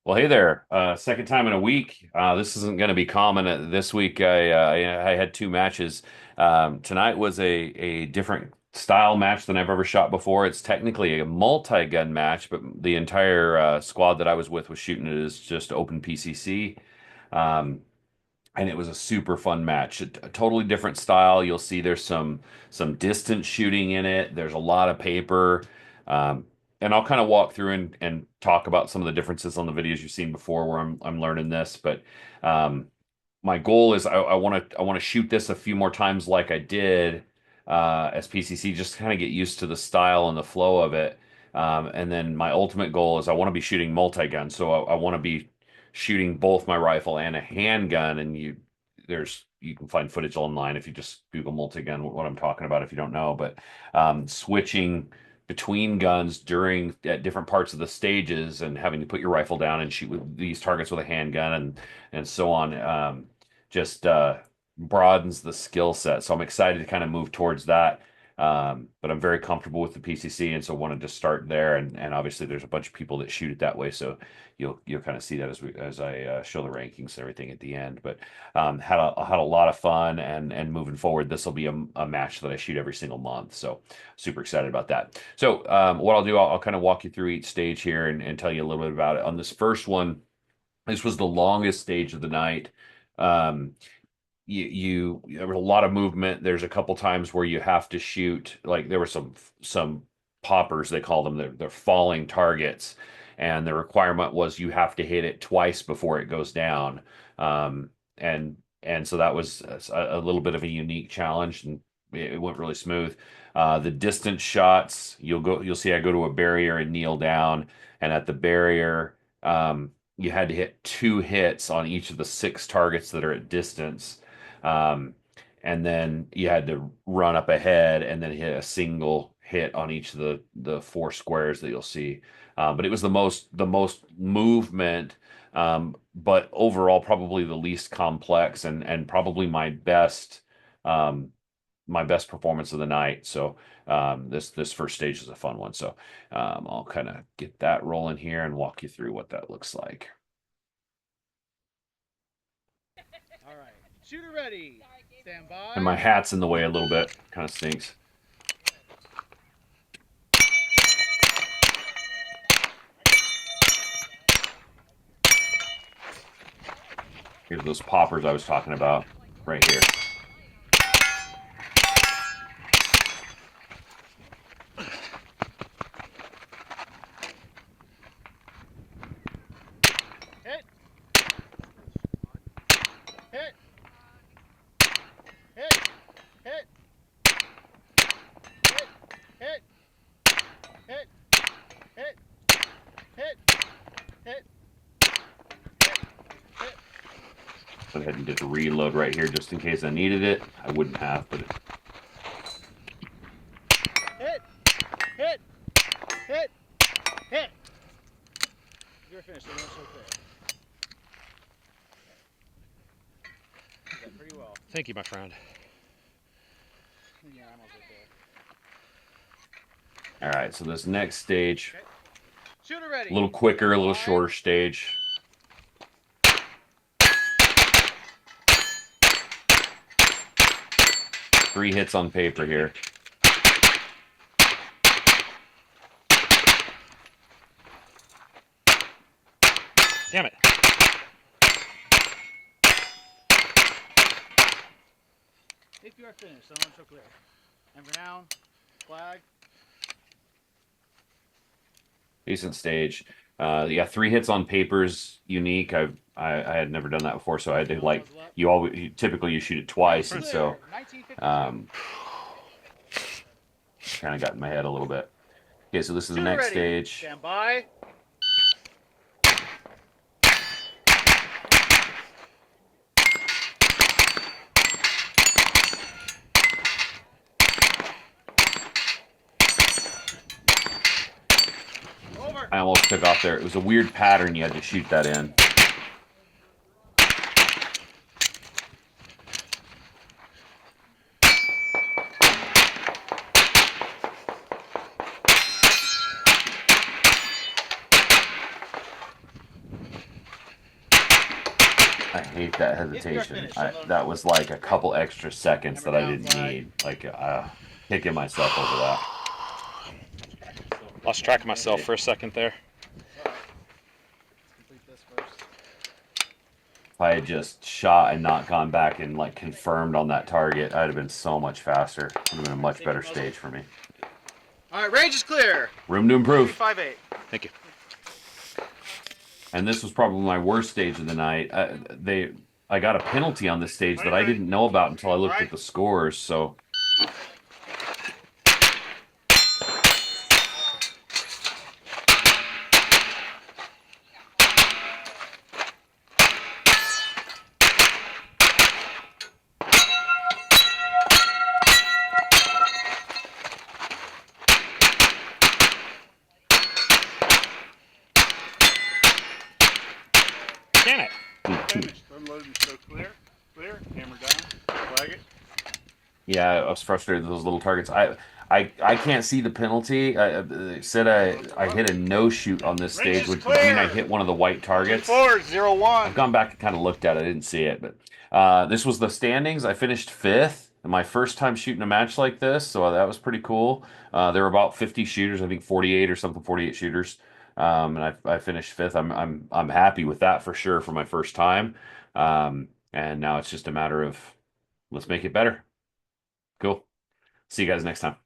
Well, hey there. Second time in a week. This isn't going to be common. This week, I had two matches. Tonight was a different style match than I've ever shot before. It's technically a multi-gun match, but the entire squad that I was with was shooting it as just open PCC. Um, and it was a super fun match. A totally different style. You'll see there's some distance shooting in it. There's a lot of paper. Um, and I'll kind of walk through and talk about some of the differences on the videos you've seen before where I'm learning this. But um, my goal is I want to shoot this a few more times like I did as PCC, just to kind of get used to the style and the flow of it. And then my ultimate goal is I want to be shooting multi-gun, so I want to be shooting both my rifle and a handgun. And you can find footage online if you just Google multi-gun what I'm talking about if you don't know. But switching between guns during at different parts of the stages and having to put your rifle down and shoot with these targets with a handgun and so on. Just broadens the skill set. So I'm excited to kind of move towards that. But I'm very comfortable with the PCC, and so wanted to start there. And obviously, there's a bunch of people that shoot it that way, so you'll kind of see that as I show the rankings and everything at the end. But had a lot of fun, and moving forward, this will be a match that I shoot every single month. So super excited about that. So what I'll do, I'll kind of walk you through each stage here and tell you a little bit about it. On this first one, this was the longest stage of the night. Um, there was a lot of movement. There's a couple times where you have to shoot, like there were some poppers, they call them. They're falling targets, and the requirement was you have to hit it twice before it goes down. Um, and so that was a little bit of a unique challenge, and it went really smooth. The distance shots, you'll see I go to a barrier and kneel down, and at the barrier, you had to hit two hits on each of the six targets that are at distance. Um, and then you had to run up ahead and then hit a single hit on each of the four squares that you'll see. But it was the most movement, but overall probably the least complex and probably um, my best performance of the night. So this first stage is a fun one. So I'll kind of get that rolling here and walk you through what that looks like. All right. Shooter ready. Stand And my by. hat's in the way a little bit. Kind of stinks. Here's those poppers I was talking about right here. Hit. Hit. Hit. Hit. Hit. Hit. Hit. Hit. Hit. Hit. Hit. Go ahead and just reload right here just in case I needed it. I wouldn't have, but Hit. Hit. Hit. Hit. You're finished. Everyone's so clear. You did pretty well. Thank you, my friend. Yeah, I'm also there. all right. So this next stage, Okay. Shooter ready. a little quicker, a little Stand by. shorter stage. Three hits on paper here. Damn it. If you are finished, everyone's so clear. Ember down. Flag. Decent stage. Yeah, three hits on paper's unique. I had never done that before, so I had to like typically you shoot it twice, and so 1956. kind of got in my head a little bit. Okay, so this is the Shooter next ready. stage. Stand by. Over. I almost took off there. It was a weird pattern you had to shoot that in. I hate that If you are hesitation. finished, unload and That show was clear. like a Okay? couple extra seconds Hammer that I down, didn't flag. need. Like, kicking myself over that. Lost track of myself for a second there. Alright. Let's complete this first. If I had just shot and not gone back and like confirmed on that target, I'd have been so much faster. It would have been a much Safety better muzzle. stage for me. Alright, range is clear. Room to improve. 358. Thank you. And this was probably my worst stage of the night. I got a penalty on this stage that I didn't know about until I looked at the scores. So Damn it. Finished. Unload and show clear. Clear. Hammer down. Flag it. yeah, I was frustrated with those little targets. I can't see the penalty. It said I hit a no shoot on this Range stage, is which would mean I clear. hit one of the white targets. 2401. I've gone back and kind of looked at it. I didn't see it, but this was the standings. I finished fifth. My first time shooting a match like this, so that was pretty cool. There were about 50 shooters, I think 48 or something, 48 shooters, and I finished fifth. I'm happy with that for sure for my first time. And now it's just a matter of let's make it better. Cool. See you guys next time.